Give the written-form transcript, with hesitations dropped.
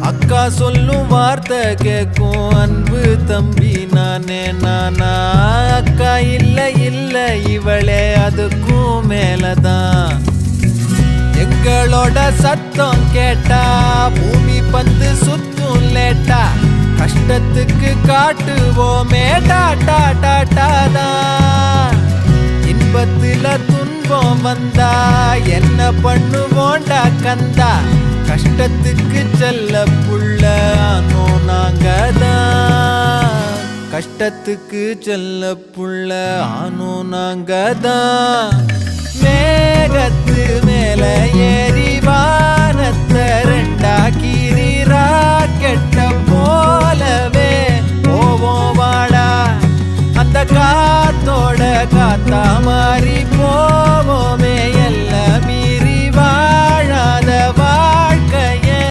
அக்கா சொல்லும் வார்த்தை கேட்கும் அன்பு தம்பி நானே நானா. அக்கா இல்ல இல்ல இவளே அதுக்கும் மேலதான். எங்களோட சத்தம் கேட்டா பூமி பந்து சுத்தும் லேட்டா. கஷ்டத்துக்கு காட்டுவோமே டாட்டா டாட்டாதான். இன்பத்துல துன்பம் வந்தா என்ன பண்ணுவோண்டா கந்தா. கஷ்டத்துக்கு செல்ல புள்ள ஆனோ நாங்கதான். கஷ்டத்துக்கு செல்ல புள்ள ஆனோ நாங்கதான். மேகத்து மேல ஏறி வானத்தை ரெண்டா